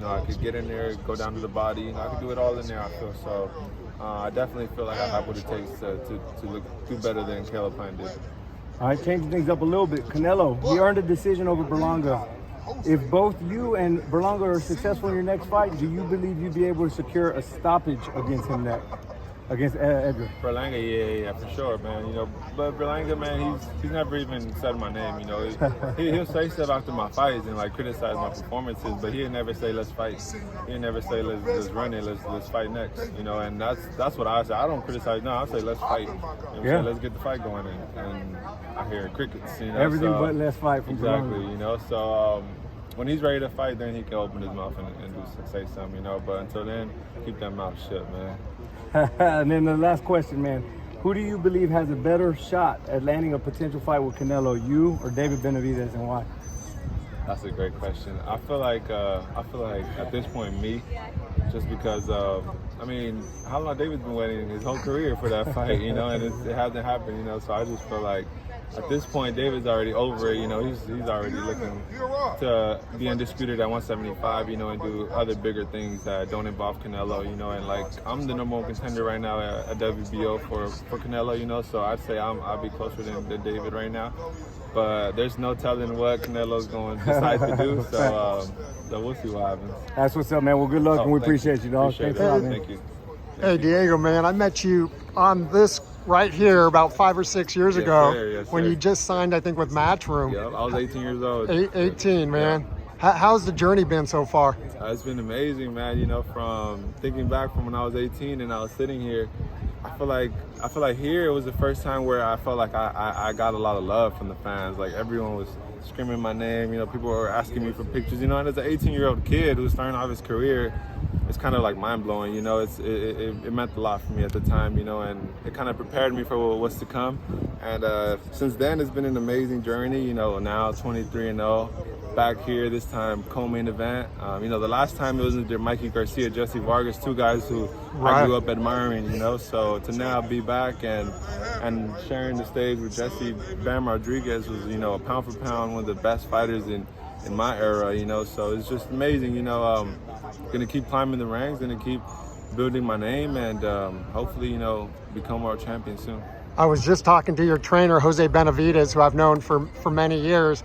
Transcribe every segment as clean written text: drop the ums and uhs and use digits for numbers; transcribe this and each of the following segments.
know, I could get in there, go down to the body. You know, I could do it all in there, I feel. So I definitely feel like I have what it takes to do better than Caleb Plant did. All right, changing things up a little bit. Canelo, he earned a decision over Berlanga. If both you and Berlanga are successful in your next fight, do you believe you'd be able to secure a stoppage against him against Edgar? Berlanga, yeah, for sure, man. You know, but Berlanga, man, he's never even said my name. You know, he'll say stuff after my fights and like criticize my performances, but he'll never say let's fight. He'll never say let's run it, let's fight next. You know, and that's what I say. I don't criticize. No, I say let's fight. You know, let's get the fight going, and I hear crickets. You know, everything but let's fight from exactly. Berlanga. You know, so. When he's ready to fight, then he can open his mouth and say something, you know. But until then, keep that mouth shut, man. And then the last question, man. Who do you believe has a better shot at landing a potential fight with Canelo, you or David Benavidez, and why? That's a great question. I feel like at this point, me, just because I mean, how long David's been waiting his whole career for that fight, you know, and it hasn't happened, you know. So I just feel like at this point, David's already over it, you know. He's already looking to be undisputed at 175, you know, and do other bigger things that don't involve Canelo, you know. And like, I'm the #1 contender right now at WBO for Canelo, you know. So I'd say I'll be closer than David right now. But there's no telling what Canelo's going to decide to do. So we'll see what happens. That's what's up, man. Well, good luck, and we appreciate you, dog. Thanks a lot, man. Thank you. Hey, Diego, man, I met you on this right here about 5 or 6 years ago Yes, when sir. you just signed, I think, with Matchroom. Yeah, I was 18 years old. 18, man. How's the journey been so far? It's been amazing, man. You know, from thinking back from when I was 18 and I was sitting here, I feel like here it was the first time where I felt like I got a lot of love from the fans. Like everyone was screaming my name. You know, people were asking me for pictures. You know, and as an 18-year-old kid who's starting off his career, it's kind of like mind-blowing. You know, it meant a lot for me at the time. You know, and it kind of prepared me for what's to come. And since then, it's been an amazing journey. You know, now 23-0. Back here this time, co-main event. You know, the last time it was under Mikey Garcia, Jesse Vargas, two guys who I grew up admiring, you know. So to now be back and sharing the stage with Jesse Bam Rodriguez was, you know, a pound for pound, one of the best fighters in my era, you know. So it's just amazing, you know. Gonna keep climbing the ranks, gonna keep building my name, and hopefully, you know, become world champion soon. I was just talking to your trainer, Jose Benavidez, who I've known for many years.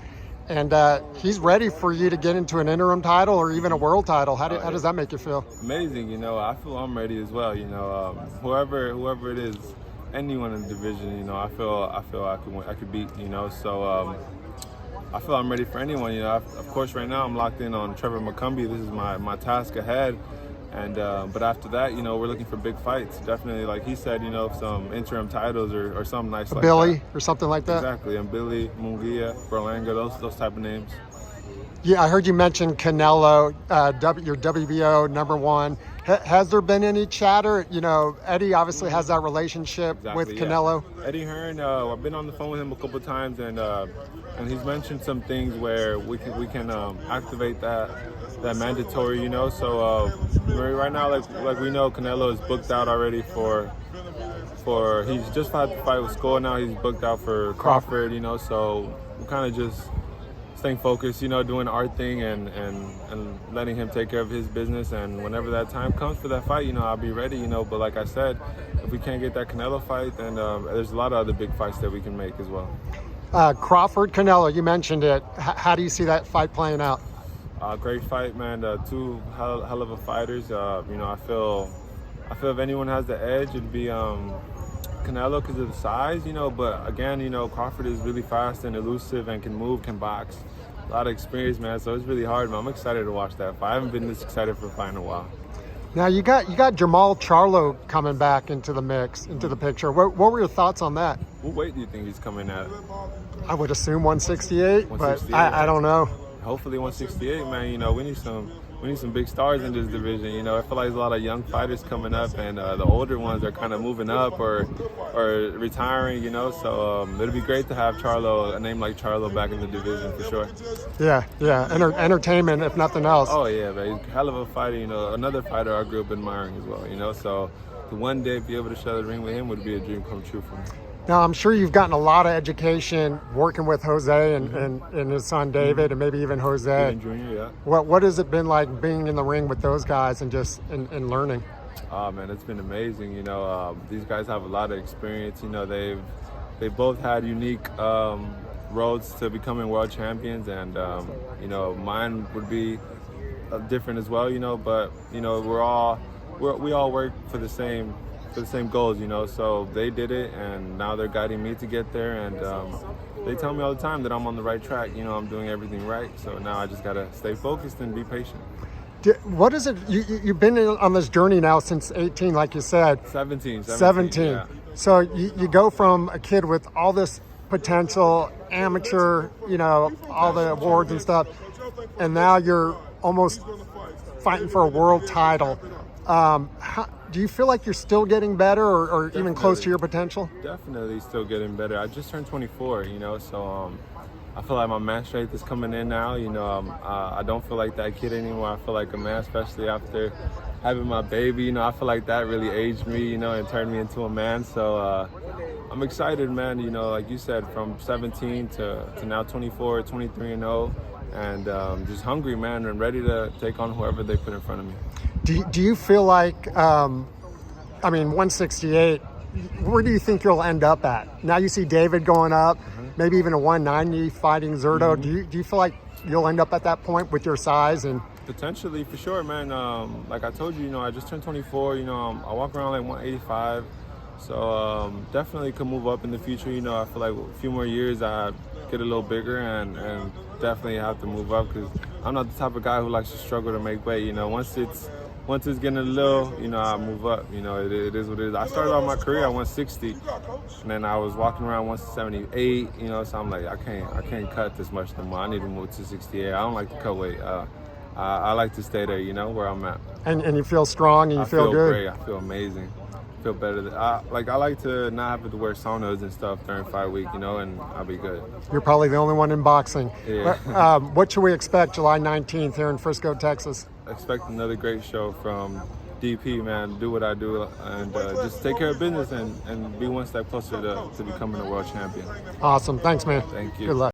And he's ready for you to get into an interim title or even a world title. How does that make you feel? Amazing, you know. I feel I'm ready as well. You know, whoever it is, anyone in the division, you know, I feel I could beat. You know, so I feel I'm ready for anyone. You know, of course, right now I'm locked in on Trevor McCumby. This is my task ahead. And but after that, you know, we're looking for big fights. Definitely, like he said, you know, some interim titles or something nice like Billy that. Or something like that. Exactly, and Billy, Munguia, Berlanga, those type of names. Yeah, I heard you mention Canelo, your WBO #1. Has there been any chatter? You know, Eddie obviously has that relationship with Canelo. Yeah. Eddie Hearn, I've been on the phone with him a couple of times, and he's mentioned some things where we can activate that mandatory, you know. So right now, like we know, Canelo is booked out already for he's just had to fight with Skull. Now he's booked out for Crawford, you know. So we're kind of just staying focused, you know, doing our thing and letting him take care of his business. And whenever that time comes for that fight, you know, I'll be ready, you know. But like I said, if we can't get that Canelo fight, then there's a lot of other big fights that we can make as well. Crawford, Canelo, you mentioned it. How do you see that fight playing out? Great fight, man. Two hell of a fighters. You know, I feel if anyone has the edge, it'd be Canelo because of the size, you know. But again, you know, Crawford is really fast and elusive and can move, can box. A lot of experience, man. So it's really hard, man. I'm excited to watch that fight. I haven't been this excited for a fight in a while. Now you got Jamal Charlo coming back into the mix, into the picture. What were your thoughts on that? What weight do you think he's coming at? I would assume 168, but I don't know. Hopefully 168, man. You know, we need some big stars in this division. You know, I feel like there's a lot of young fighters coming up, and the older ones are kind of moving up or retiring. You know, so it'll be great to have a name like Charlo back in the division for sure. Yeah. Entertainment, if nothing else. Oh yeah, man. He's a hell of a fighter. You know, another fighter I grew up admiring as well. You know, so to one day be able to share the ring with him would be a dream come true for me. Now, I'm sure you've gotten a lot of education working with Jose and his son David, and maybe even Jose. David Jr., yeah. What has it been like being in the ring with those guys and just and learning? Oh man, it's been amazing. You know, these guys have a lot of experience. You know, they both had unique roads to becoming world champions, and you know, mine would be different as well. You know, but you know, we all work for the same goals, you know, so they did it, and now they're guiding me to get there, and they tell me all the time that I'm on the right track, you know, I'm doing everything right, so now I just gotta stay focused and be patient. What is it, you've been on this journey now since 18, like you said. 17. Yeah. So you go from a kid with all this potential, amateur, you know, all the awards and stuff, and now you're almost fighting for a world title. Do you feel like you're still getting better or even close to your potential? Definitely still getting better. I just turned 24, you know, so I feel like my man strength is coming in now. You know, I don't feel like that kid anymore. I feel like a man, especially after having my baby. You know, I feel like that really aged me, you know, and turned me into a man. So I'm excited, man. You know, like you said, from 17 to now 24, 23-0. And just hungry, man, and ready to take on whoever they put in front of me. Do you feel like, 168, where do you think you'll end up at? Now you see David going up, maybe even a 190 fighting Zurdo. Do you feel like you'll end up at that point with your size? And potentially, for sure, man. Like I told you, you know, I just turned 24. You know, I walk around like 185. So definitely could move up in the future. You know, I feel like a few more years I get a little bigger and definitely have to move up, because I'm not the type of guy who likes to struggle to make weight. You know, once it's getting a little, you know, I move up. You know, it is what it is. I started off my career at 160, and then I was walking around 178. You know, so I'm like, I can't cut this much no more. I need to move to 68. I don't like to cut weight. I like to stay there. You know, where I'm at. And you feel strong and you feel good. Great. I feel amazing. I feel better. I like to not have to wear saunas and stuff during fight week. You know, and I'll be good. You're probably the only one in boxing. Yeah. What should we expect July 19th here in Frisco, Texas? Expect another great show from DP, man. Do what I do and just take care of business and be one step closer to becoming a world champion. Awesome. Thanks, man. Thank you. Good luck.